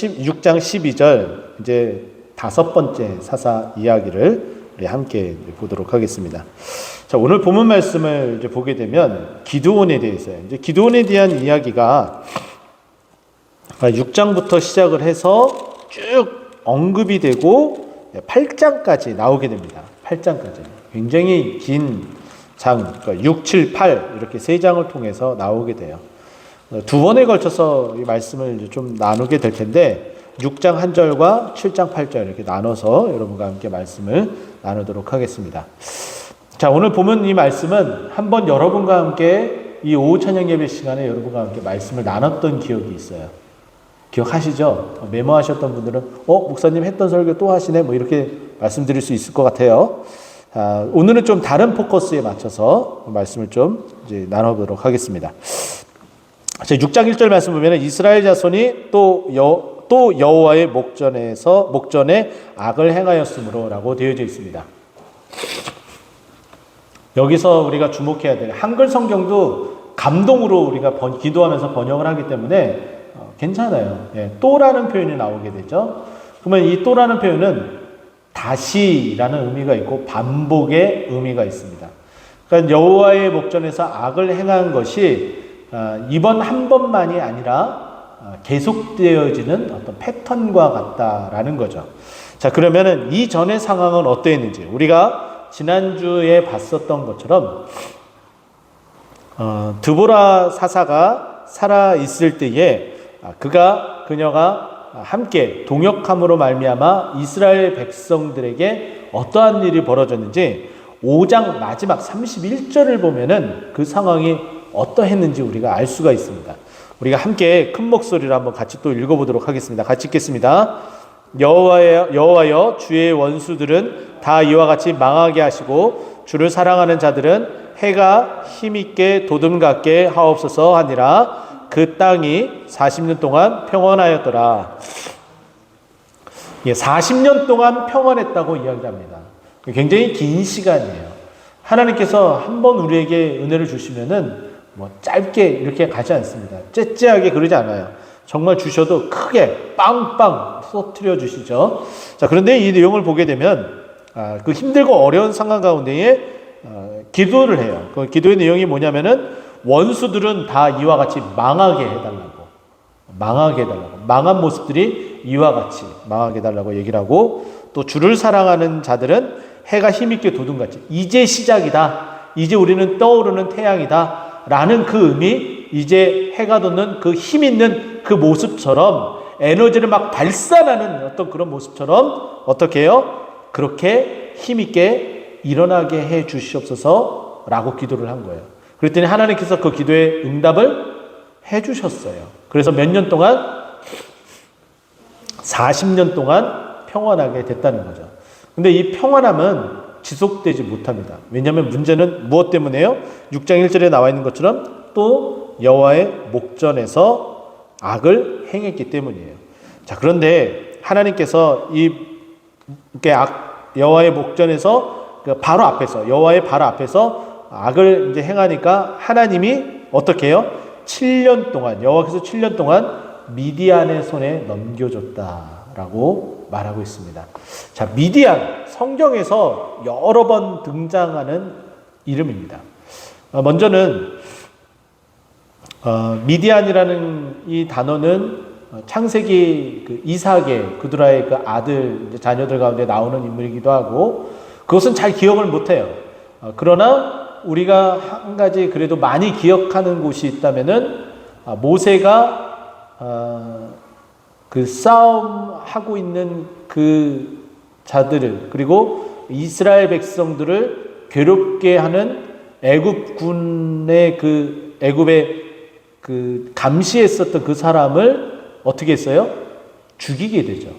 6장 12절 이제 다섯 번째 사사 이야기를 우리 함께 보도록 하겠습니다. 자, 오늘 본문 말씀을 이제 보게 되면 기드온에 대해서요. 이제 기드온에 대한 이야기가 6장부터 시작을 해서 쭉 언급이 되고 8장까지 나오게 됩니다. 8장까지. 굉장히 긴 장, 그러니까 6, 7, 8 이렇게 세 장을 통해서 나오게 돼요. 두 번에 걸쳐서 이 말씀을 좀 나누게 될 텐데 6장 1절과 7장 8절 이렇게 나눠서 여러분과 함께 말씀을 나누도록 하겠습니다. 자, 오늘 보면 이 말씀은 한번 여러분과 함께 이 오후 찬양 예배 시간에 여러분과 함께 말씀을 나눴던 기억이 있어요. 기억하시죠? 메모하셨던 분들은 목사님 했던 설교 또 하시네 뭐 이렇게 말씀드릴 수 있을 것 같아요. 오늘은 좀 다른 포커스에 맞춰서 말씀을 좀 이제 나눠보도록 하겠습니다. 6장 1절 말씀 보면 이스라엘 자손이 또 여호와의 목전에 악을 행하였으므로 라고 되어져 있습니다. 여기서 우리가 주목해야 될 한글 성경도 감동으로 우리가 기도하면서 번역을 하기 때문에 괜찮아요. 또라는 표현이 나오게 되죠. 그러면 이 또라는 표현은 다시라는 의미가 있고 반복의 의미가 있습니다. 그러니까 여호와의 목전에서 악을 행한 것이 이번 한 번만이 아니라 계속되어지는 어떤 패턴과 같다라는 거죠. 자, 그러면은 이전의 상황은 어떠했는지 우리가 지난주에 봤었던 것처럼 드보라 사사가 살아 있을 때에 그녀가 함께 동역함으로 말미암아 이스라엘 백성들에게 어떠한 일이 벌어졌는지 5장 마지막 31절을 보면은 그 상황이 어떠했는지 우리가 알 수가 있습니다. 우리가 함께 큰 목소리로 한번 같이 또 읽어보도록 하겠습니다. 같이 읽겠습니다. 여호와여 주의 원수들은 다 이와 같이 망하게 하시고 주를 사랑하는 자들은 해가 힘있게 도둠같게 하옵소서 하니라. 그 땅이 40년 동안 평안하였더라. 40년 동안 평안했다고 이야기합니다. 굉장히 긴 시간이에요. 하나님께서 한번 우리에게 은혜를 주시면은 짧게 이렇게 가지 않습니다. 째째하게 그러지 않아요. 정말 주셔도 크게 빵빵 쏟아뜨려 주시죠. 자, 그런데 이 내용을 보게 되면 그 힘들고 어려운 상황 가운데에 기도를 해요. 그 기도의 내용이 뭐냐면은 원수들은 다 이와 같이 망하게 해달라고. 망한 모습들이 이와 같이 망하게 해달라고 얘기를 하고, 또 주를 사랑하는 자들은 해가 힘있게 도둠같이 이제 시작이다. 이제 우리는 떠오르는 태양이다. 라는 그 의미, 이제 해가 돋는 그 힘 있는 그 모습처럼 에너지를 막 발산하는 어떤 그런 모습처럼 어떻게 해요? 그렇게 힘 있게 일어나게 해 주시옵소서 라고 기도를 한 거예요. 그랬더니 하나님께서 그 기도에 응답을 해 주셨어요. 그래서 몇 년 동안? 40년 동안 평안하게 됐다는 거죠. 근데 이 평안함은 지속되지 못합니다. 왜냐하면 문제는 무엇 때문에요? 6장 1절에 나와 있는 것처럼 또 여호와의 목전에서 악을 행했기 때문이에요. 자, 그런데 하나님께서 여호와의 목전에서 바로 앞에서 여호와의 바로 앞에서 악을 이제 행하니까 하나님이 어떻게 해요? 7년 동안 여호와께서 7년 동안 미디안의 손에 넘겨줬다라고 말하고 있습니다. 자, 미디안 성경에서 여러 번 등장하는 이름입니다. 먼저는 미디안이라는 이 단어는 창세기 이삭의 그두라의 그 아들 자녀들 가운데 나오는 인물이기도 하고, 그것은 잘 기억을 못해요. 그러나 우리가 한 가지 그래도 많이 기억하는 곳이 있다면은 모세가 그 싸움하고 있는 그 자들을, 그리고 이스라엘 백성들을 괴롭게 하는 애굽군의 애굽의 감시했었던 그 사람을 어떻게 했어요? 죽이게 되죠.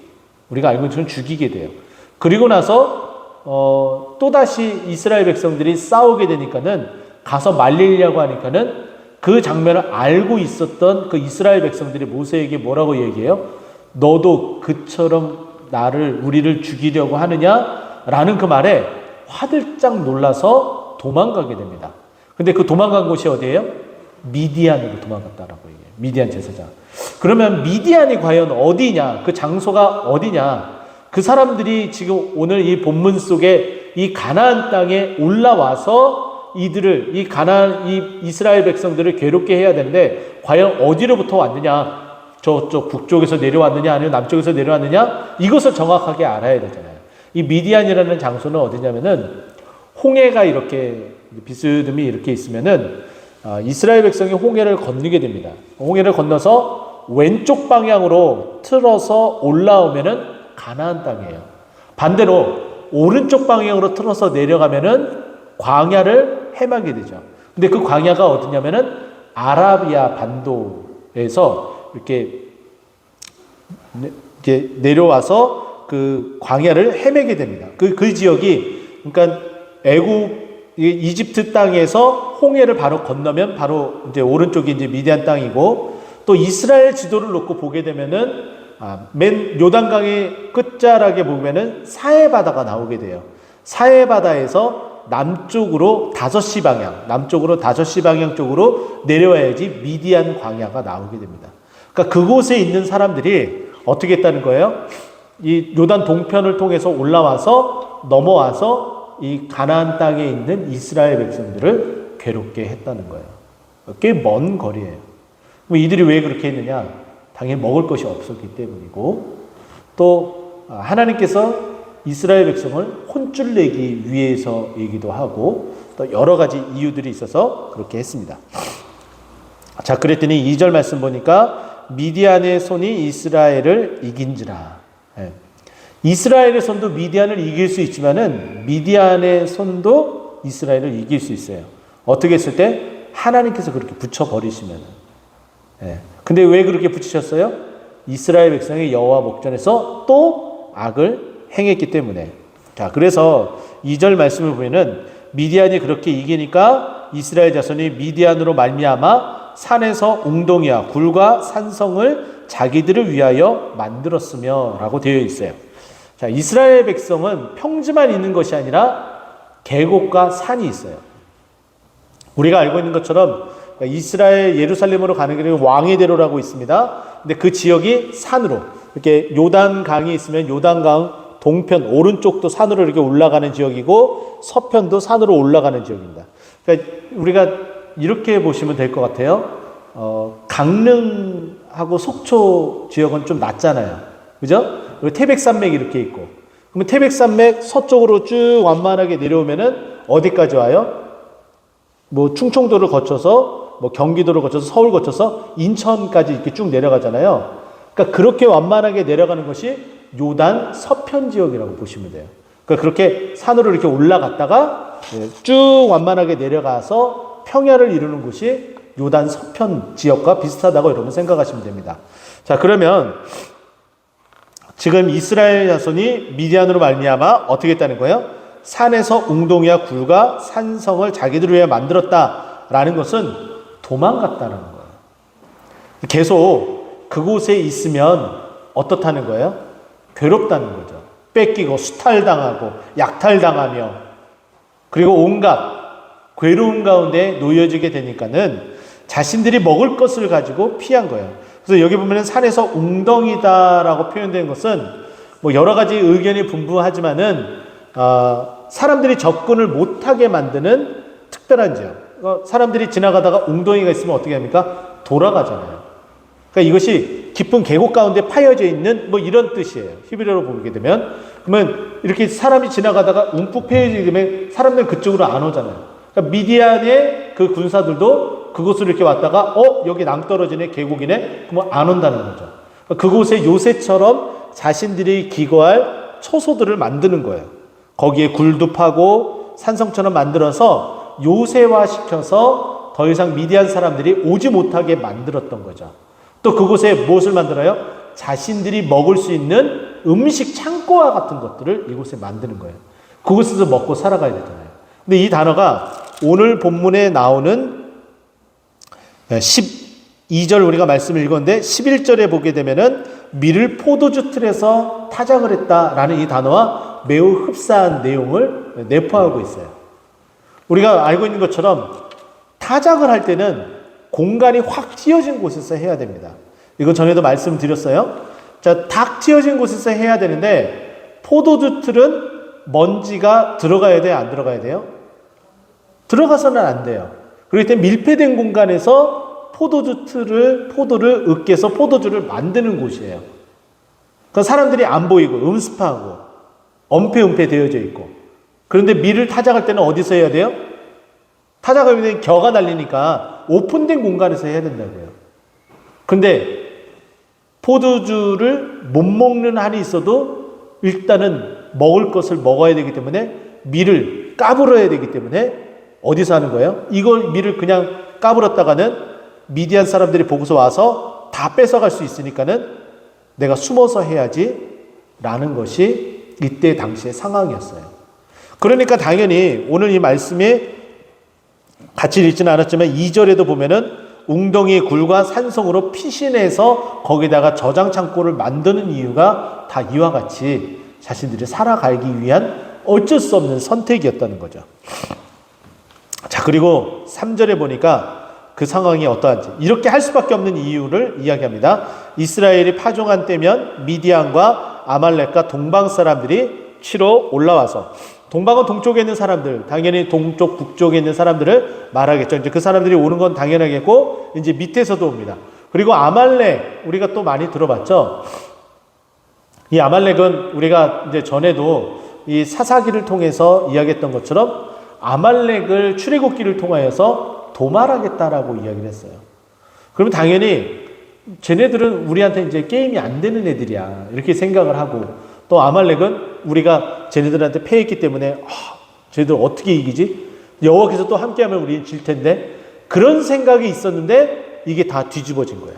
우리가 알고 있는 것처럼 죽이게 돼요. 그리고 나서 또다시 이스라엘 백성들이 싸우게 되니까는 가서 말리려고 하니까는 그 장면을 알고 있었던 그 이스라엘 백성들이 모세에게 뭐라고 얘기해요? 너도 그처럼 우리를 죽이려고 하느냐? 라는 그 말에 화들짝 놀라서 도망가게 됩니다. 근데 그 도망간 곳이 어디예요? 미디안으로 도망갔다라고 얘기해요. 미디안 제사장. 그러면 미디안이 과연 어디냐? 그 장소가 어디냐? 그 사람들이 지금 오늘 이 본문 속에 이 가나안 땅에 올라와서 이들을 이 이스라엘 백성들을 괴롭게 해야 되는데 과연 어디로부터 왔느냐? 저쪽 북쪽에서 내려왔느냐 아니면 남쪽에서 내려왔느냐? 이것을 정확하게 알아야 되잖아요. 이 미디안이라는 장소는 어디냐면은 홍해가 이렇게 비스듬히 이렇게 있으면은 이스라엘 백성이 홍해를 건너게 됩니다. 홍해를 건너서 왼쪽 방향으로 틀어서 올라오면은 가나안 땅이에요. 반대로 오른쪽 방향으로 틀어서 내려가면은 광야를 헤매게 되죠. 근데 그 광야가 어디냐면은 아라비아 반도에서 이렇게 내려와서 그 광야를 헤매게 됩니다. 그 지역이 그러니까 이집트 땅에서 홍해를 바로 건너면 바로 이제 오른쪽이 이제 미디안 땅이고 또 이스라엘 지도를 놓고 보게 되면은 맨 요단강의 끝자락에 보면은 사해 바다가 나오게 돼요. 사해 바다에서 남쪽으로 5시 방향 쪽으로 내려와야지 미디안 광야가 나오게 됩니다. 그러니까 그곳에 있는 사람들이 어떻게 했다는 거예요? 이 요단 동편을 통해서 넘어와서 이 가나안 땅에 있는 이스라엘 백성들을 괴롭게 했다는 거예요. 꽤 먼 거리예요. 그럼 이들이 왜 그렇게 했느냐? 당연히 먹을 것이 없었기 때문이고 또 하나님께서 이스라엘 백성을 혼쭐 내기 위해서이기도 하고 또 여러 가지 이유들이 있어서 그렇게 했습니다. 자, 그랬더니 2절 말씀 보니까 미디안의 손이 이스라엘을 이긴지라. 이스라엘의 손도 미디안을 이길 수 있지만은 미디안의 손도 이스라엘을 이길 수 있어요. 어떻게 했을 때? 하나님께서 그렇게 붙여버리시면은. 근데 왜 그렇게 붙이셨어요? 이스라엘 백성의 여호와 목전에서 또 악을 행했기 때문에. 자, 그래서 2절 말씀을 보면은 미디안이 그렇게 이기니까 이스라엘 자손이 미디안으로 말미암아 산에서 웅덩이와 굴과 산성을 자기들을 위하여 만들었으며 라고 되어 있어요. 자, 이스라엘 백성은 평지만 있는 것이 아니라 계곡과 산이 있어요. 우리가 알고 있는 것처럼 이스라엘 예루살렘으로 가는 길에 왕의 대로라고 있습니다. 근데 그 지역이 산으로 이렇게 요단강이 있으면 요단강 동편 오른쪽도 산으로 이렇게 올라가는 지역이고 서편도 산으로 올라가는 지역입니다. 그러니까 우리가 이렇게 보시면 될 것 같아요. 강릉하고 속초 지역은 좀 낮잖아요. 그죠? 그리고 태백산맥이 이렇게 있고. 그러면 태백산맥 서쪽으로 쭉 완만하게 내려오면은 어디까지 와요? 뭐 충청도를 거쳐서 뭐 경기도를 거쳐서 서울 거쳐서 인천까지 이렇게 쭉 내려가잖아요. 그러니까 그렇게 완만하게 내려가는 것이 요단 서편 지역이라고 보시면 돼요. 그러니까 그렇게 산으로 이렇게 올라갔다가 쭉 완만하게 내려가서 평야를 이루는 곳이 요단 서편 지역과 비슷하다고 여러분 생각하시면 됩니다. 자, 그러면 지금 이스라엘 자손이 미디안으로 말미암아 어떻게 했다는 거예요? 산에서 웅덩이와 굴과 산성을 자기들을 위해 만들었다라는 것은 도망갔다는 거예요. 계속 그곳에 있으면 어떻다는 거예요? 괴롭다는 거죠. 뺏기고 수탈당하고 약탈당하며 그리고 온갖 괴로운 가운데 놓여지게 되니까는 자신들이 먹을 것을 가지고 피한 거예요. 그래서 여기 보면 산에서 웅덩이다라고 표현된 것은 뭐 여러 가지 의견이 분분하지만은 사람들이 접근을 못하게 만드는 특별한 지역. 사람들이 지나가다가 웅덩이가 있으면 어떻게 합니까? 돌아가잖아요. 그러니까 이것이 깊은 계곡 가운데 파여져 있는 뭐 이런 뜻이에요. 히브리어로 보게 되면. 그러면 이렇게 사람이 지나가다가 움푹 패여지게 되면 사람들은 그쪽으로 안 오잖아요. 그러니까 미디안의 그 군사들도 그곳으로 이렇게 왔다가 여기 낭떠러지네 계곡이네 그러면 안 온다는 거죠. 그곳에 요새처럼 자신들이 기거할 초소들을 만드는 거예요. 거기에 굴도 파고 산성처럼 만들어서 요새화 시켜서 더 이상 미디안 사람들이 오지 못하게 만들었던 거죠. 또 그곳에 무엇을 만들어요? 자신들이 먹을 수 있는 음식 창고와 같은 것들을 이곳에 만드는 거예요. 그곳에서 먹고 살아가야 되잖아요. 근데 이 단어가 오늘 본문에 나오는 12절 우리가 말씀을 읽었는데 11절에 보게 되면은 밀을 포도주 틀에서 타작을 했다라는 이 단어와 매우 흡사한 내용을 내포하고 있어요. 우리가 알고 있는 것처럼 타작을 할 때는 공간이 확 튀어진 곳에서 해야 됩니다. 이거 전에도 말씀드렸어요. 자, 탁 튀어진 곳에서 해야 되는데 포도주 틀은 먼지가 들어가야 돼요? 안 들어가야 돼요? 들어가서는 안 돼요. 그렇기 때문에 밀폐된 공간에서 포도를 으깨서 포도주를 만드는 곳이에요. 그러니까 사람들이 안 보이고 음습하고 엄폐 되어져 있고, 그런데 밀을 타작할 때는 어디서 해야 돼요? 타작하면 겨가 날리니까 오픈된 공간에서 해야 된다고요. 그런데 포도주를 못 먹는 한이 있어도 일단은 먹을 것을 먹어야 되기 때문에 밀을 까불어야 되기 때문에 어디서 하는 거예요? 이걸 밀을 그냥 까불었다가는 미디안 사람들이 보고서 와서 다 뺏어갈 수 있으니까는 내가 숨어서 해야지 라는 것이 이때 당시의 상황이었어요. 그러니까 당연히 오늘 이 말씀에 같이 읽지는 않았지만 2절에도 보면은 웅덩이 굴과 산성으로 피신해서 거기다가 저장 창고를 만드는 이유가 다 이와 같이 자신들이 살아가기 위한 어쩔 수 없는 선택이었다는 거죠. 자, 그리고 3절에 보니까 그 상황이 어떠한지 이렇게 할 수밖에 없는 이유를 이야기합니다. 이스라엘이 파종한 때면 미디안과 아말렉과 동방 사람들이 치러 올라와서, 동방은 동쪽에 있는 사람들, 당연히 동쪽 북쪽에 있는 사람들을 말하겠죠. 이제 그 사람들이 오는 건 당연하겠고, 이제 밑에서도 옵니다. 그리고 아말렉, 우리가 또 많이 들어봤죠. 이 아말렉은 우리가 이제 전에도 이 사사기를 통해서 이야기했던 것처럼 아말렉을 출애굽기를 통하여서 도말하겠다라고 이야기를 했어요. 그러면 당연히 쟤네들은 우리한테 이제 게임이 안 되는 애들이야 이렇게 생각을 하고, 또 아말렉은 우리가 쟤네들한테 패했기 때문에 쟤네들 어떻게 이기지? 여호와께서 또 함께하면 우리는 질 텐데, 그런 생각이 있었는데 이게 다 뒤집어진 거예요.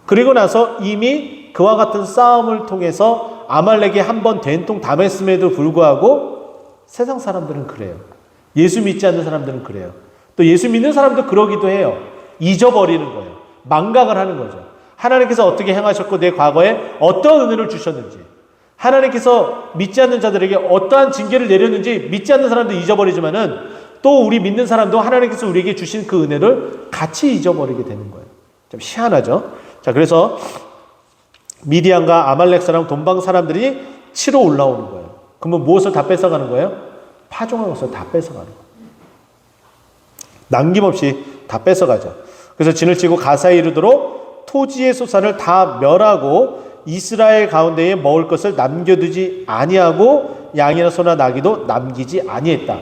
그리고 나서 이미 그와 같은 싸움을 통해서 아말렉이 한번 된통 당했음에도 불구하고 세상 사람들은 그래요. 예수 믿지 않는 사람들은 그래요. 또 예수 믿는 사람도 그러기도 해요. 잊어버리는 거예요. 망각을 하는 거죠. 하나님께서 어떻게 행하셨고 내 과거에 어떠한 은혜를 주셨는지, 하나님께서 믿지 않는 자들에게 어떠한 징계를 내렸는지 믿지 않는 사람도 잊어버리지만은 또 우리 믿는 사람도 하나님께서 우리에게 주신 그 은혜를 같이 잊어버리게 되는 거예요. 좀 희한하죠. 자, 그래서 미디안과 아말렉 사람, 동방 사람들이 치러 올라오는 거예요. 그러면 무엇을 다 뺏어가는 거예요? 파종한 것을 다 뺏어가는 거예요. 남김없이 다 뺏어가죠. 그래서 진을 치고 가사에 이르도록 토지의 소산을 다 멸하고 이스라엘 가운데에 먹을 것을 남겨두지 아니하고 양이나 소나 나귀도 남기지 아니했다.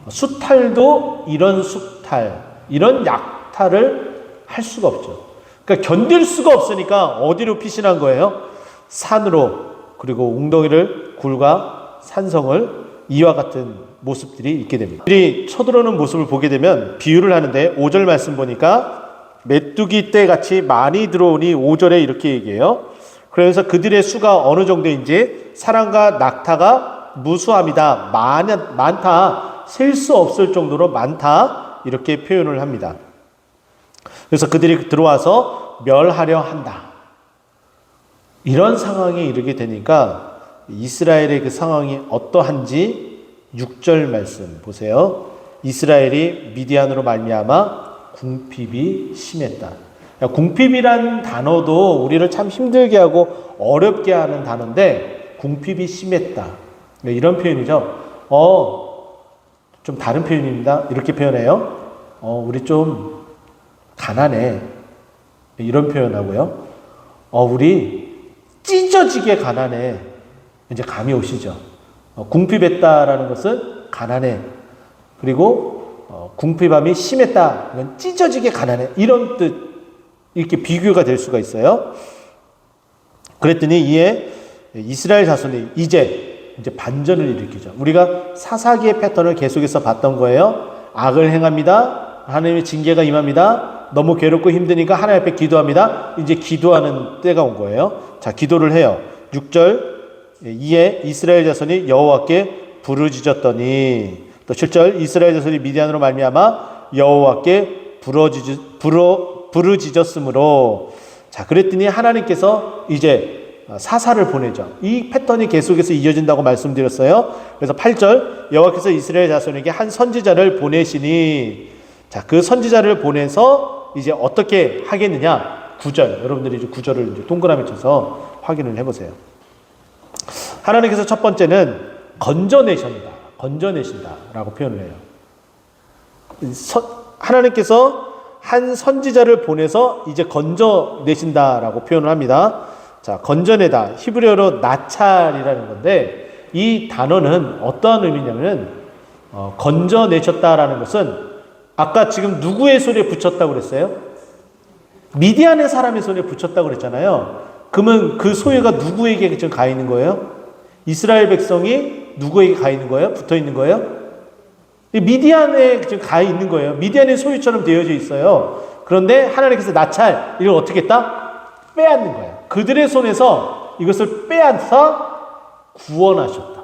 수탈도 이런 수탈, 이런 약탈을 할 수가 없죠. 그러니까 견딜 수가 없으니까 어디로 피신한 거예요? 산으로, 그리고 웅덩이를 굴과 산성을 이와 같은 모습들이 있게 됩니다. 그들이 쳐들어오는 모습을 보게 되면 비유를 하는데 5절 말씀 보니까 메뚜기 떼 같이 많이 들어오니 5절에 이렇게 얘기해요. 그래서 그들의 수가 어느 정도인지 사람과 낙타가 무수합니다. 많다. 셀 수 없을 정도로 많다. 이렇게 표현을 합니다. 그래서 그들이 들어와서 멸하려 한다. 이런 상황에 이르게 되니까 이스라엘의 그 상황이 어떠한지 6절 말씀 보세요. 이스라엘이 미디안으로 말미암아 궁핍이 심했다. 궁핍이란 단어도 우리를 참 힘들게 하고 어렵게 하는 단어인데, 궁핍이 심했다. 이런 표현이죠. 좀 다른 표현입니다. 이렇게 표현해요. 우리 좀 가난해. 이런 표현하고요. 우리 찢어지게 가난해. 이제 감이 오시죠. 궁핍했다라는 것은 가난해. 그리고 궁핍함이 심했다. 이건 찢어지게 가난해. 이런 뜻, 이렇게 비교가 될 수가 있어요. 그랬더니 이에 이스라엘 자손이 이제 반전을 일으키죠. 우리가 사사기의 패턴을 계속해서 봤던 거예요. 악을 행합니다. 하나님의 징계가 임합니다. 너무 괴롭고 힘드니까 하나님 앞에 기도합니다. 이제 기도하는 때가 온 거예요. 자, 기도를 해요. 6절, 이에 이스라엘 자손이 여호와께 부르짖었더니, 또 7절, 이스라엘 자손이 미디안으로 말미암아 여호와께 부르짖었으므로, 자, 그랬더니 하나님께서 이제 사사를 보내죠. 이 패턴이 계속해서 이어진다고 말씀드렸어요. 그래서 8절, 여호와께서 이스라엘 자손에게 한 선지자를 보내시니, 자, 그 선지자를 보내서 이제 어떻게 하겠느냐? 9절. 여러분들이 이제 9절을 이제 동그라미 쳐서 확인을 해보세요. 하나님께서 첫 번째는 건져내신다라고 표현을 해요. 하나님께서 한 선지자를 보내서 이제 건져내신다라고 표현을 합니다. 자, 건져내다. 히브리어로 나찰이라는 건데, 이 단어는 어떠한 의미냐면, 건져내셨다라는 것은 아까 지금 누구의 손에 붙였다고 그랬어요? 미디안의 사람의 손에 붙였다고 그랬잖아요. 그러면 그 소유가 누구에게 지금 가 있는 거예요? 이스라엘 백성이 누구에게 가 있는 거예요? 붙어 있는 거예요? 미디안에 지금 가 있는 거예요. 미디안의 소유처럼 되어져 있어요. 그런데 하나님께서 나찰, 이걸 어떻게 했다? 빼앗는 거예요. 그들의 손에서 이것을 빼앗아 구원하셨다.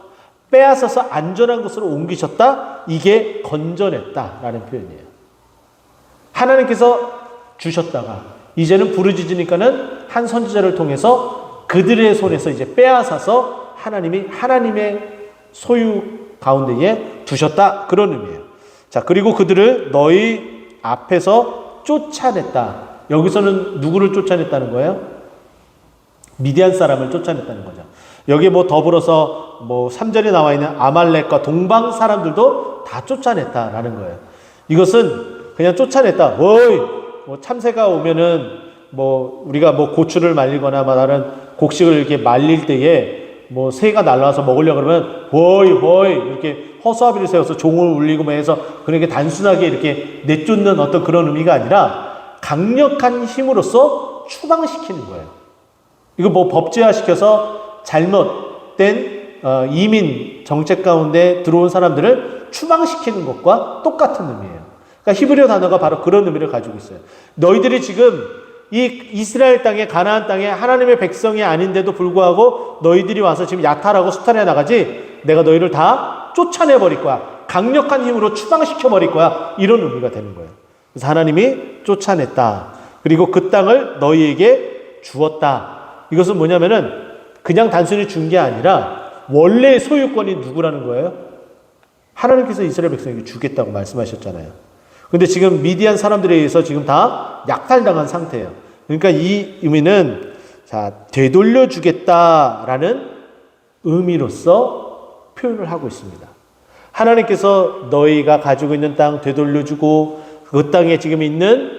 빼앗아서 안전한 곳으로 옮기셨다. 이게 건져냈다라는 표현이에요. 하나님께서 주셨다가 이제는 부르짖으니까는 한 선지자를 통해서 그들의 손에서 이제 빼앗아서 하나님의 소유 가운데에 두셨다. 그런 의미예요. 자, 그리고 그들을 너희 앞에서 쫓아냈다. 여기서는 누구를 쫓아냈다는 거예요? 미디안 사람을 쫓아냈다는 거죠. 여기 더불어서 3절에 나와 있는 아말렉과 동방 사람들도 다 쫓아냈다라는 거예요. 이것은 그냥 쫓아냈다. 참새가 오면은 우리가 고추를 말리거나 다른 곡식을 이렇게 말릴 때에 새가 날라와서 먹으려고 그러면 호이 이렇게 허수아비를 세워서 종을 울리고 해서 그렇게 단순하게 이렇게 내쫓는 어떤 그런 의미가 아니라 강력한 힘으로써 추방시키는 거예요. 이거 법제화시켜서 잘못된 이민 정책 가운데 들어온 사람들을 추방시키는 것과 똑같은 의미예요. 그러니까 히브리어 단어가 바로 그런 의미를 가지고 있어요. 너희들이 지금 이 이스라엘 땅에, 가나안 땅에 하나님의 백성이 아닌데도 불구하고 너희들이 와서 지금 야탈하고 수탈해 나가지, 내가 너희를 다 쫓아내버릴 거야. 강력한 힘으로 추방시켜버릴 거야. 이런 의미가 되는 거예요. 그래서 하나님이 쫓아냈다. 그리고 그 땅을 너희에게 주었다. 이것은 뭐냐면은 그냥 단순히 준 게 아니라 원래 소유권이 누구라는 거예요? 하나님께서 이스라엘 백성에게 주겠다고 말씀하셨잖아요. 근데 지금 미디안 사람들에 의해서 지금 다 약탈당한 상태예요. 그러니까 이 의미는 되돌려 주겠다라는 의미로서 표현을 하고 있습니다. 하나님께서 너희가 가지고 있는 땅 되돌려 주고 그 땅에 지금 있는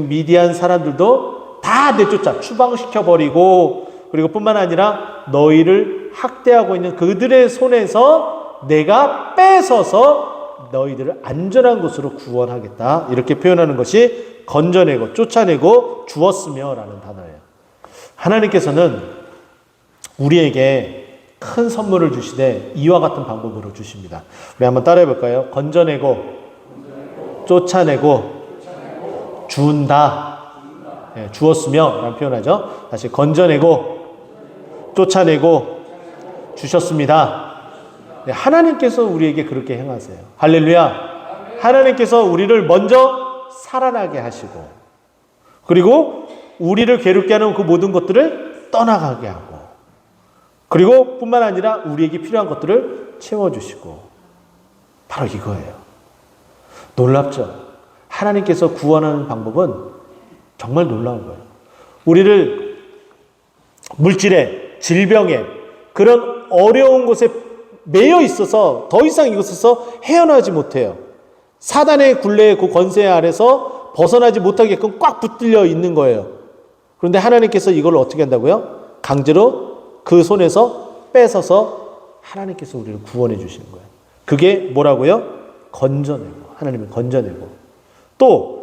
미디안 사람들도 다 내쫓아 추방시켜 버리고, 그리고 뿐만 아니라 너희를 학대하고 있는 그들의 손에서 내가 뺏어서 너희들을 안전한 곳으로 구원하겠다. 이렇게 표현하는 것이 건져내고 쫓아내고 주었으며 라는 단어예요. 하나님께서는 우리에게 큰 선물을 주시되 이와 같은 방법으로 주십니다. 우리 한번 따라해 볼까요? 건져내고 쫓아내고 준다. 네, 주었으며 라는 표현하죠. 다시 건져내고 쫓아내고 주셨습니다. 네, 하나님께서 우리에게 그렇게 행하세요. 할렐루야. 하나님께서 우리를 먼저 살아나게 하시고, 그리고 우리를 괴롭게 하는 그 모든 것들을 떠나가게 하고, 그리고 뿐만 아니라 우리에게 필요한 것들을 채워주시고, 바로 이거예요. 놀랍죠? 하나님께서 구원하는 방법은 정말 놀라운 거예요. 우리를 물질에, 질병에, 그런 어려운 곳에 매여 있어서 더 이상 이곳에서 헤어나지 못해요. 사단의 굴레의 그 권세 아래서 벗어나지 못하게끔 꽉 붙들려 있는 거예요. 그런데 하나님께서 이걸 어떻게 한다고요? 강제로 그 손에서 뺏어서 하나님께서 우리를 구원해 주시는 거예요. 그게 뭐라고요? 건져내고, 하나님이 건져내고, 또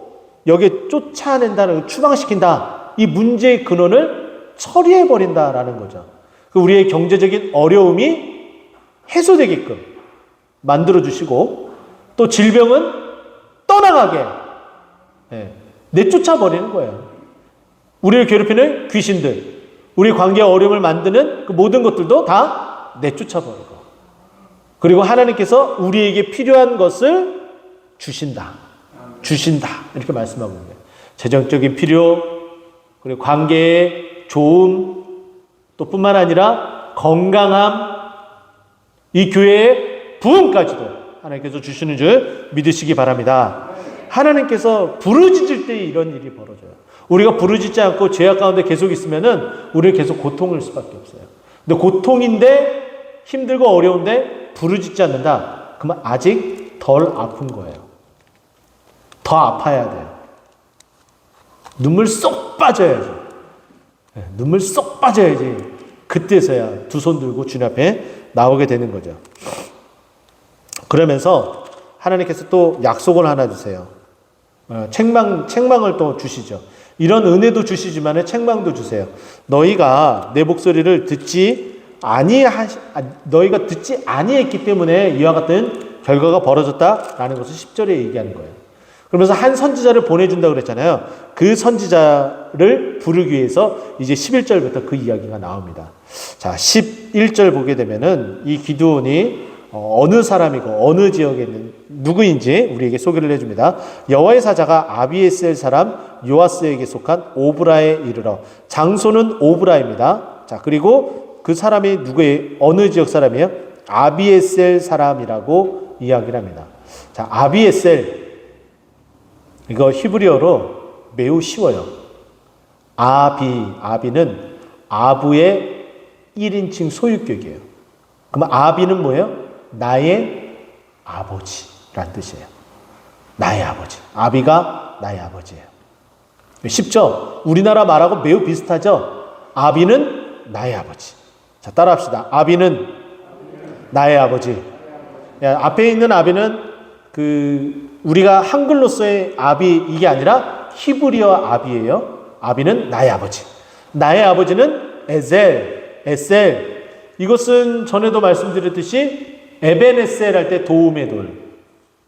여기에 쫓아낸다는, 추방시킨다, 이 문제의 근원을 처리해 버린다라는 거죠. 우리의 경제적인 어려움이 해소되게끔 만들어주시고, 또 질병은 떠나가게 내쫓아 버리는 거예요. 우리를 괴롭히는 귀신들, 우리 관계에 어려움을 만드는 그 모든 것들도 다 내쫓아 버리고, 그리고 하나님께서 우리에게 필요한 것을 주신다 이렇게 말씀하고 있는 거예요. 재정적인 필요, 그리고 관계의 좋음, 또 뿐만 아니라 건강함, 이 교회의 부흥까지도 하나님께서 주시는 줄 믿으시기 바랍니다. 하나님께서 부르짖을 때 이런 일이 벌어져요. 우리가 부르짖지 않고 죄악 가운데 계속 있으면은 우리는 계속 고통일 수밖에 없어요. 근데 고통인데 힘들고 어려운데 부르짖지 않는다. 그러면 아직 덜 아픈 거예요. 더 아파야 돼요. 눈물 쏙 빠져야지. 눈물 쏙 빠져야지. 그때서야 두 손 들고 주님 앞에 나오게 되는 거죠. 그러면서 하나님께서 또 약속을 하나 주세요. 책망을 또 주시죠. 이런 은혜도 주시지만 책망도 주세요. 너희가 내 목소리를 너희가 듣지 아니했기 때문에 이와 같은 결과가 벌어졌다라는 것을 10절에 얘기하는 거예요. 그러면서 한 선지자를 보내준다고 그랬잖아요. 그 선지자를 부르기 위해서 이제 11절부터 그 이야기가 나옵니다. 자, 11절 보게 되면은 이 기드온이 어느 사람이고 어느 지역에 있는 누구인지 우리에게 소개를 해줍니다. 여호와의 사자가 아비에셀 사람 요아스에게 속한 오브라에 이르러. 장소는 오브라입니다. 자, 그리고 그 사람이 어느 지역 사람이에요? 아비에셀 사람이라고 이야기를 합니다. 자, 아비에셀, 이거 히브리어로 매우 쉬워요. 아비는 아부의 1인칭 소유격이에요. 그럼 아비는 뭐예요? 나의 아버지란 뜻이에요. 나의 아버지. 아비가 나의 아버지예요. 쉽죠? 우리나라 말하고 매우 비슷하죠? 아비는 나의 아버지. 자, 따라합시다. 아비는 나의 아버지. 앞에 있는 아비는 우리가 한글로서의 아비 이게 아니라 히브리어 아비예요. 아비는 나의 아버지. 나의 아버지는 에셀. 이것은 전에도 말씀드렸듯이 에벤에셀 할 때 도움의 돌.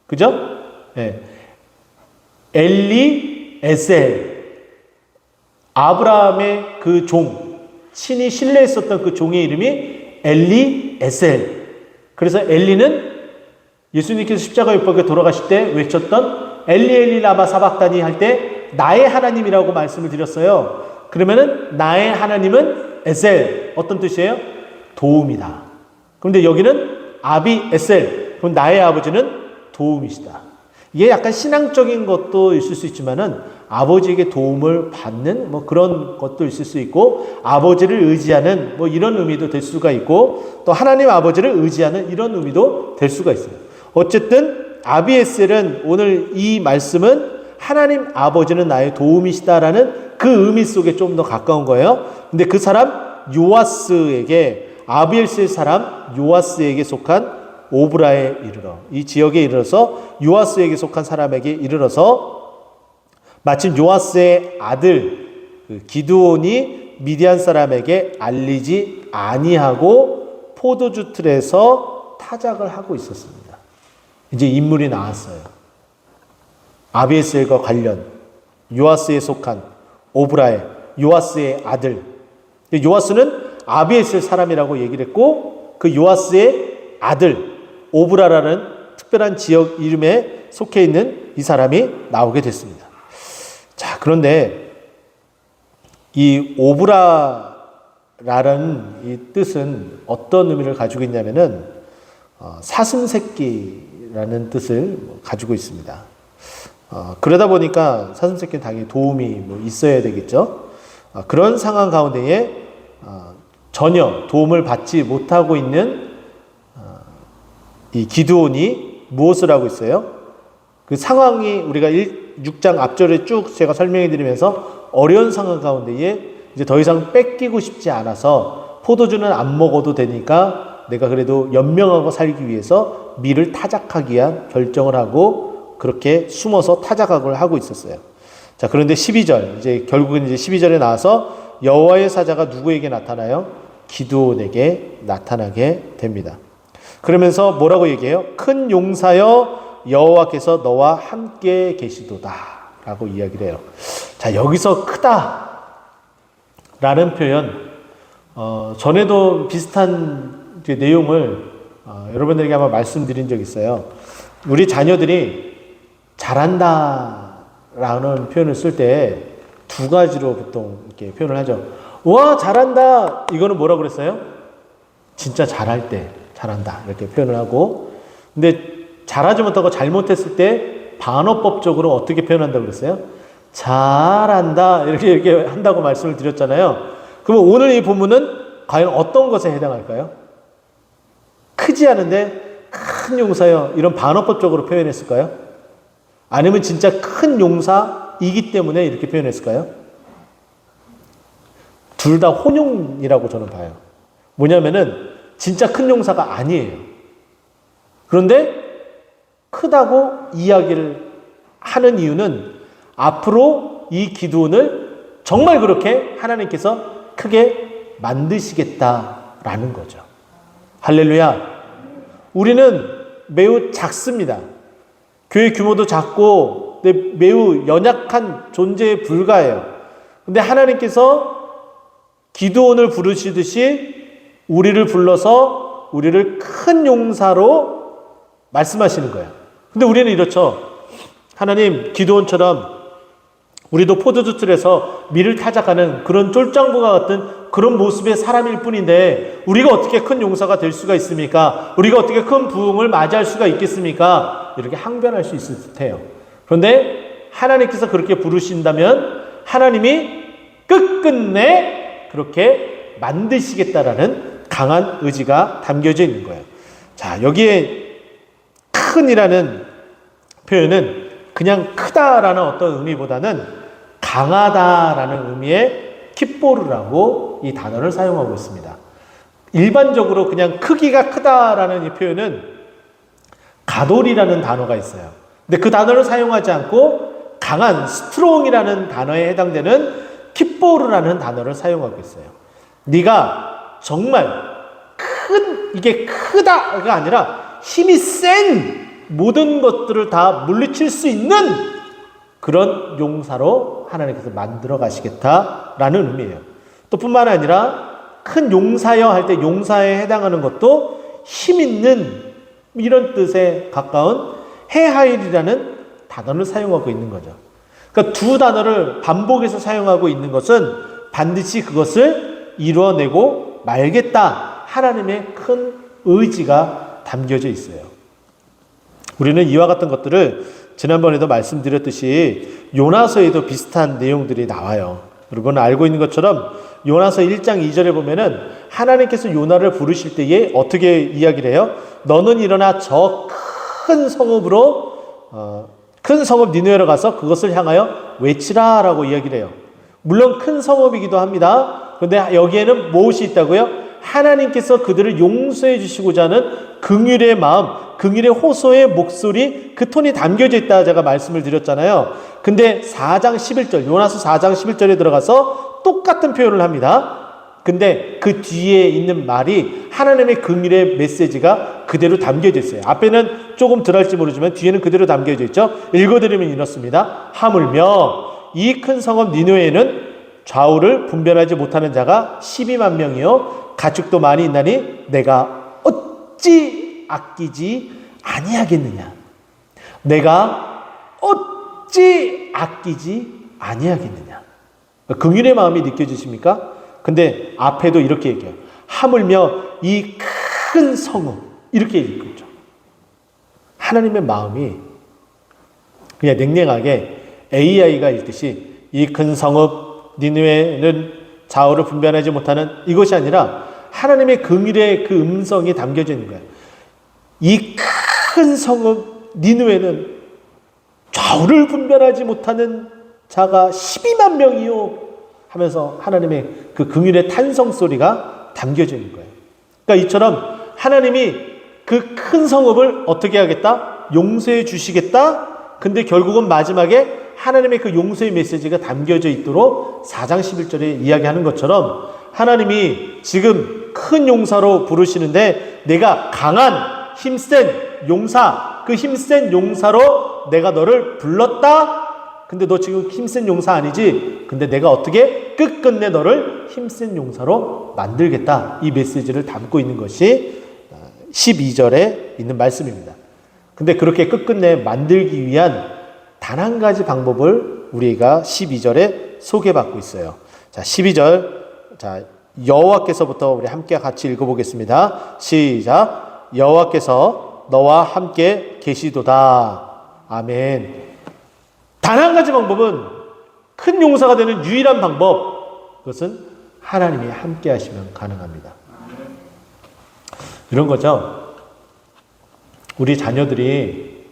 그죠? 네. 엘리에셀. 아브라함의 그 친히 신뢰했었던 그 종의 이름이 엘리에셀. 그래서 엘리는 예수님께서 십자가 못 박혀 돌아가실 때 외쳤던 엘리 라마 사박다니 할 때 나의 하나님이라고 말씀을 드렸어요. 그러면은 나의 하나님은 에셀. 어떤 뜻이에요? 도움이다. 그런데 여기는 아비 에셀. 그럼 나의 아버지는 도움이시다. 이게 약간 신앙적인 것도 있을 수 있지만은 아버지에게 도움을 받는 그런 것도 있을 수 있고, 아버지를 의지하는 이런 의미도 될 수가 있고, 또 하나님 아버지를 의지하는 이런 의미도 될 수가 있어요. 어쨌든 아비에셀은 오늘 이 말씀은 하나님 아버지는 나의 도움이시다라는 그 의미 속에 좀 더 가까운 거예요. 근데 그 사람 요아스에게, 아비에셀 사람 요아스에게 속한 오브라에 이르러, 이 지역에 이르러서 요아스에게 속한 사람에게 이르러서 마침 요아스의 아들 기드온이 미디안 사람에게 알리지 아니하고 포도주 틀에서 타작을 하고 있었습니다. 이제 인물이 나왔어요. 아비에셀과 관련, 요아스에 속한 오브라에, 요아스의 아들. 요아스는 아비에셀 사람이라고 얘기를 했고, 그 요아스의 아들 오브라라는 특별한 지역 이름에 속해 있는 이 사람이 나오게 됐습니다. 자, 그런데 이 오브라라는 이 뜻은 어떤 의미를 가지고 있냐면은 사슴새끼라는 뜻을 가지고 있습니다. 그러다 보니까 사슴새끼는 당연히 도움이 있어야 되겠죠. 그런 상황 가운데에 전혀 도움을 받지 못하고 있는 이 기드온이 무엇을 하고 있어요? 그 상황이 우리가 6장 앞절에 쭉 제가 설명해 드리면서 어려운 상황 가운데에 이제 더 이상 뺏기고 싶지 않아서 포도주는 안 먹어도 되니까 내가 그래도 연명하고 살기 위해서 미를 타작하기 위한 결정을 하고 그렇게 숨어서 타작을 하고 있었어요. 자, 그런데 12절, 이제 결국은 이제 12절에 나와서 여호와의 사자가 누구에게 나타나요? 기드온에게 나타나게 됩니다. 그러면서 뭐라고 얘기해요? 큰 용사여 여호와께서 너와 함께 계시도다 라고 이야기를 해요. 자, 여기서 크다 라는 표현, 전에도 비슷한 내용을 여러분들에게 아마 말씀드린 적이 있어요. 우리 자녀들이 잘한다 라는 표현을 쓸 때 두 가지로 보통 이렇게 표현을 하죠. 와, 잘한다. 이거는 뭐라고 그랬어요? 진짜 잘할 때 잘한다 이렇게 표현을 하고, 근데 잘하지 못하고 잘못했을 때 반어법적으로 어떻게 표현한다고 그랬어요? 잘한다. 이렇게 한다고 말씀을 드렸잖아요. 그러면 오늘 이 본문은 과연 어떤 것에 해당할까요? 크지 않은데 큰 용사요. 이런 반어법적으로 표현했을까요? 아니면 진짜 큰 용사이기 때문에 이렇게 표현했을까요? 둘 다 혼용이라고 저는 봐요. 뭐냐면은 진짜 큰 용사가 아니에요. 그런데 크다고 이야기를 하는 이유는 앞으로 이 기드온을 정말 그렇게 하나님께서 크게 만드시겠다라는 거죠. 할렐루야. 우리는 매우 작습니다. 교회 규모도 작고 매우 연약한 존재에 불과해요. 근데 하나님께서 기드온을 부르시듯이 우리를 불러서 우리를 큰 용사로 말씀하시는 거예요. 근데 우리는 이렇죠. 하나님, 기드온처럼 우리도 포도주 틀에서 밀을 타작하는 그런 쫄장부가 같은 그런 모습의 사람일 뿐인데 우리가 어떻게 큰 용사가 될 수가 있습니까? 우리가 어떻게 큰 부흥을 맞이할 수가 있겠습니까? 이렇게 항변할 수 있을 듯해요. 그런데 하나님께서 그렇게 부르신다면 하나님이 끝끝내 그렇게 만드시겠다라는 강한 의지가 담겨져 있는 거예요. 자, 여기에 큰이라는 표현은 그냥 크다라는 어떤 의미보다는 강하다라는 의미의 킵보르라고 이 단어를 사용하고 있습니다. 일반적으로 그냥 크기가 크다라는 이 표현은 가돌이라는 단어가 있어요. 근데 그 단어를 사용하지 않고 강한 스트롱이라는 단어에 해당되는 킵보르라는 단어를 사용하고 있어요. 네가 정말 이게 크다가 아니라 힘이 센 모든 것들을 다 물리칠 수 있는 그런 용사로 하나님께서 만들어 가시겠다라는 의미예요. 또 뿐만 아니라 큰 용사여 할 때 용사에 해당하는 것도 힘 있는 이런 뜻에 가까운 헤하일이라는 단어를 사용하고 있는 거죠. 그러니까 두 단어를 반복해서 사용하고 있는 것은 반드시 그것을 이루어내고 말겠다. 하나님의 큰 의지가 담겨져 있어요. 우리는 이와 같은 것들을 지난번에도 말씀드렸듯이 요나서에도 비슷한 내용들이 나와요. 여러분 알고 있는 것처럼 요나서 1장 2절에 보면은 하나님께서 요나를 부르실 때에 어떻게 이야기를 해요? 너는 일어나 저 큰 성읍으로 큰 성읍 니느웨로 가서 그것을 향하여 외치라라고 이야기를 해요. 물론 큰 성읍이기도 합니다. 그런데 여기에는 무엇이 있다고요? 하나님께서 그들을 용서해 주시고자 하는 긍휼의 마음, 긍휼의 호소의 목소리, 그 톤이 담겨져 있다 제가 말씀을 드렸잖아요. 근데 4장 11절, 요나서 4장 11절에 들어가서 똑같은 표현을 합니다. 근데 그 뒤에 있는 말이 하나님의 긍휼의 메시지가 그대로 담겨져 있어요. 앞에는 조금 덜할지 모르지만 뒤에는 그대로 담겨져 있죠. 읽어드리면 이렇습니다. 하물며 이 큰 성읍 니느웨에는 좌우를 분별하지 못하는 자가 12만 명이요 가축도 많이 있나니 내가 어찌 아끼지 아니하겠느냐. 내가 어찌 아끼지 아니하겠느냐. 긍휼의 마음이 느껴지십니까? 근데 앞에도 이렇게 얘기해요. 하물며 이 큰 성읍 이렇게 읽죠. 하나님의 마음이 그냥 냉랭하게 AI가 읽듯이 이 큰 성읍 니느웨는 좌우를 분별하지 못하는 이것이 아니라 하나님의 긍휼의 그 음성이 담겨져 있는 거예요. 이 큰 성읍 니느웨는 좌우를 분별하지 못하는 자가 12만 명이요 하면서 하나님의 그 긍휼의 탄성 소리가 담겨져 있는 거예요. 그러니까 이처럼 하나님이 그 큰 성읍을 어떻게 하겠다? 용서해 주시겠다? 근데 결국은 마지막에 하나님의 그 용서의 메시지가 담겨져 있도록 4장 11절에 이야기하는 것처럼 하나님이 지금 큰 용사로 부르시는데 내가 강한 힘센 용사, 그 힘센 용사로 내가 너를 불렀다? 근데 너 지금 힘센 용사 아니지? 근데 내가 어떻게 끝끝내 너를 힘센 용사로 만들겠다. 이 메시지를 담고 있는 것이 12절에 있는 말씀입니다. 근데 그렇게 끝끝내 만들기 위한 단 한 가지 방법을 우리가 12절에 소개받고 있어요. 자, 12절. 자, 여호와께서부터 우리 함께 같이 읽어보겠습니다. 시작. 여호와께서 너와 함께 계시도다. 아멘. 단 한 가지 방법은, 큰 용사가 되는 유일한 방법, 그것은 하나님이 함께 하시면 가능합니다. 이런 거죠. 우리 자녀들이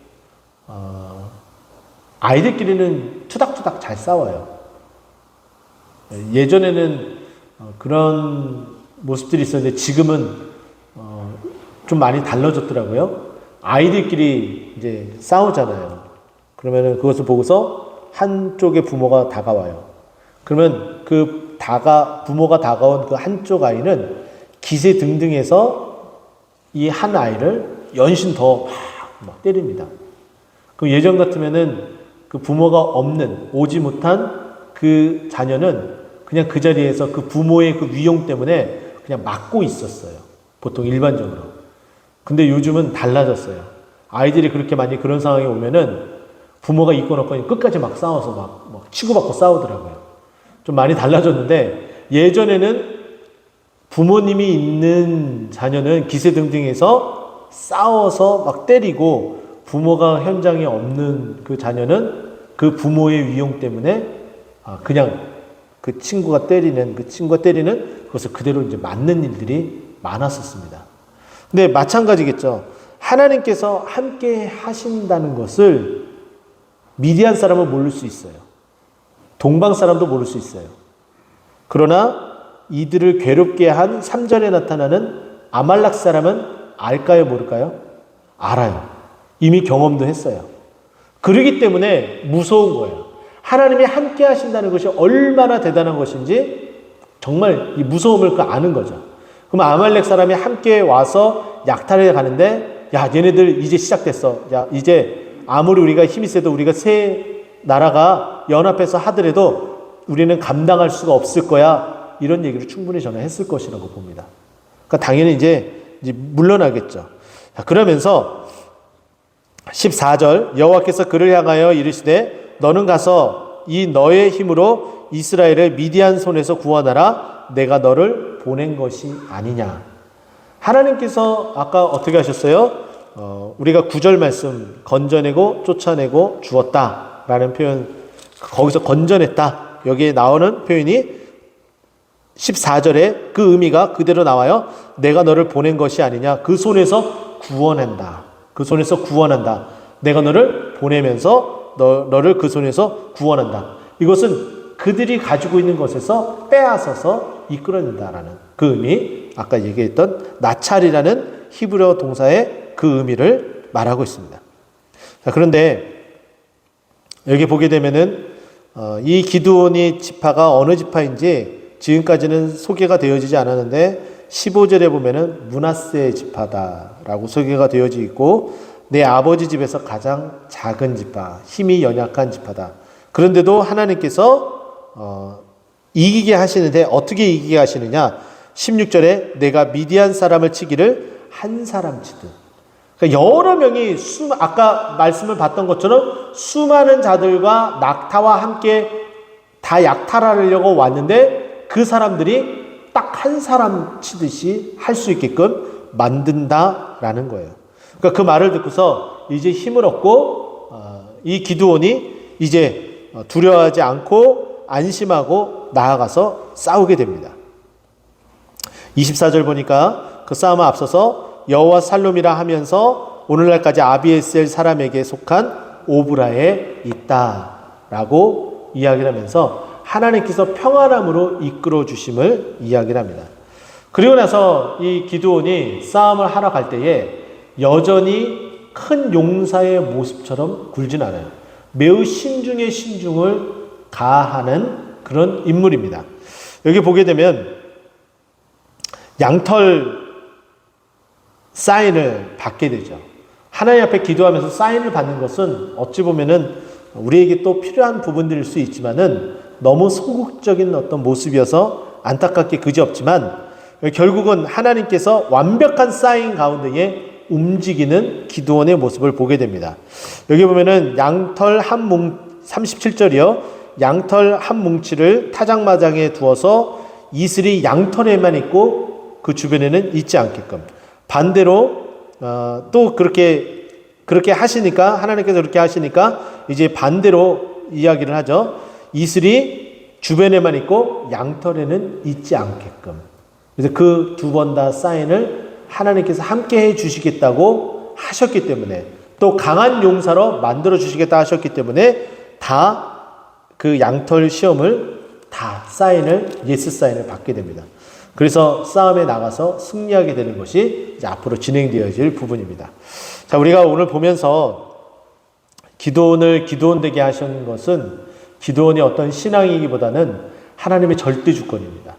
아이들끼리는 투닥투닥 잘 싸워요. 예전에는 그런 모습들이 있었는데 지금은 좀 많이 달라졌더라고요. 아이들끼리 이제 싸우잖아요. 그러면은 그것을 보고서 한쪽의 부모가 다가와요. 그러면 부모가 다가온 그 한쪽 아이는 기세등등해서 이 한 아이를 연신 더 막 때립니다. 그럼 예전 같으면은 그 부모가 없는, 오지 못한 그 자녀는 그냥 그 자리에서 그 부모의 그 위용 때문에 그냥 막고 있었어요. 보통 일반적으로. 근데 요즘은 달라졌어요. 아이들이 그렇게 많이 그런 상황이 오면은 부모가 있건 없건 끝까지 막 싸워서 막 치고받고 싸우더라고요. 좀 많이 달라졌는데, 예전에는 부모님이 있는 자녀는 기세등등해서 싸워서 막 때리고, 부모가 현장에 없는 그 자녀는 그 부모의 위용 때문에 그냥 그 친구가 때리는 그것을 그대로 이제 맞는 일들이 많았었습니다. 근데 마찬가지겠죠. 하나님께서 함께 하신다는 것을 미디안 사람은 모를 수 있어요. 동방 사람도 모를 수 있어요. 그러나 이들을 괴롭게 한 3절에 나타나는 아말렉 사람은 알까요, 모를까요? 알아요. 이미 경험도 했어요. 그러기 때문에 무서운 거예요. 하나님이 함께 하신다는 것이 얼마나 대단한 것인지 정말 이 무서움을 아는 거죠. 그럼 아말렉 사람이 함께 와서 약탈에 가는데, 야, 얘네들 이제 시작됐어. 야, 이제 아무리 우리가 힘이 세도, 우리가 세 나라가 연합해서 하더라도 우리는 감당할 수가 없을 거야. 이런 얘기를 충분히 전화했을 것이라고 봅니다. 그러니까 당연히 이제 물러나겠죠. 자, 그러면서 14절, 여호와께서 그를 향하여 이르시되 너는 가서 이 너의 힘으로 이스라엘을 미디안 손에서 구원하라. 내가 너를 보낸 것이 아니냐. 하나님께서 아까 어떻게 하셨어요? 우리가 9절 말씀, 건져내고 쫓아내고 주었다라는 표현, 거기서 건져냈다, 여기에 나오는 표현이 14절에 그 의미가 그대로 나와요. 내가 너를 보낸 것이 아니냐. 그 손에서 구원한다. 그 손에서 구원한다. 내가 너를 보내면서 너를 그 손에서 구원한다. 이것은 그들이 가지고 있는 것에서 빼앗아서 이끌어낸다라는 그 의미, 아까 얘기했던 나찰이라는 히브리어 동사의 그 의미를 말하고 있습니다. 자, 그런데 여기 보게 되면은 이 기드온이 지파가 어느 지파인지 지금까지는 소개가 되어지지 않았는데 15절에 보면은 므낫세 지파다라고 소개가 되어져 있고, 내 아버지 집에서 가장 작은 지파, 힘이 연약한 지파다. 그런데도 하나님께서 이기게 하시는데 어떻게 이기게 하시느냐? 16절에 내가 미디안 사람을 치기를 한 사람 치듯. 그러니까 여러 명이 아까 말씀을 봤던 것처럼 수많은 자들과 낙타와 함께 다 약탈하려고 왔는데 그 사람들이 딱 한 사람 치듯이 할 수 있게끔 만든다라는 거예요. 그러니까 그 말을 듣고서 이제 힘을 얻고 이 기드온이 이제 두려워하지 않고 안심하고 나아가서 싸우게 됩니다. 24절 보니까 그 싸움에 앞서서 여호와 살롬이라 하면서 오늘날까지 아비에셀 사람에게 속한 오브라에 있다라고 이야기를 하면서 하나님께서 평안함으로 이끌어 주심을 이야기를 합니다. 그리고 나서 이 기드온이 싸움을 하러 갈 때에 여전히 큰 용사의 모습처럼 굴진 않아요. 매우 신중에 신중을 가하는 그런 인물입니다. 여기 보게 되면 양털 사인을 받게 되죠. 하나님 앞에 기도하면서 사인을 받는 것은 어찌 보면은 우리에게 또 필요한 부분들일 수 있지만은 너무 소극적인 어떤 모습이어서 안타깝게 그지없지만, 결국은 하나님께서 완벽한 사인 가운데에 움직이는 기드온의 모습을 보게 됩니다. 여기 보면은 양털 한 37절이요. 양털 한 뭉치를 타작마당에 두어서 이슬이 양털에만 있고 그 주변에는 있지 않게끔. 반대로 또 그렇게 그렇게 하시니까 하나님께서 그렇게 하시니까 이제 반대로 이야기를 하죠. 이슬이 주변에만 있고 양털에는 있지 않게끔. 그래서 그 두 번 다 사인을 하나님께서 함께 해 주시겠다고 하셨기 때문에 또 강한 용사로 만들어 주시겠다 하셨기 때문에 다 그 양털 시험을 다 사인을 예스 사인을 받게 됩니다. 그래서 싸움에 나가서 승리하게 되는 것이 이제 앞으로 진행되어질 부분입니다. 자, 우리가 오늘 보면서 기드온을 기드온 되게 하신 것은 기드온의 어떤 신앙이기보다는 하나님의 절대 주권입니다.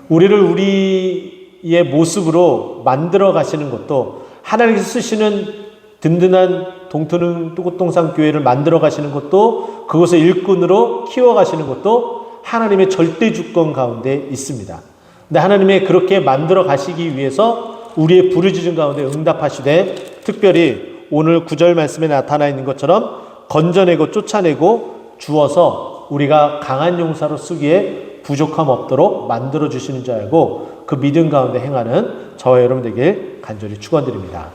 우리를 우리의 모습으로 만들어 가시는 것도 하나님께서 쓰시는 든든한 동토는 또고동산 교회를 만들어 가시는 것도 그것을 일꾼으로 키워 가시는 것도 하나님의 절대 주권 가운데 있습니다. 근데 하나님의 그렇게 만들어 가시기 위해서 우리의 부르짖음 가운데 응답하시되 특별히 오늘 9절 말씀에 나타나 있는 것처럼 건져내고 쫓아내고 주어서 우리가 강한 용사로 쓰기에 부족함 없도록 만들어 주시는 줄 알고 그 믿음 가운데 행하는 저와 여러분 되길 간절히 축원드립니다.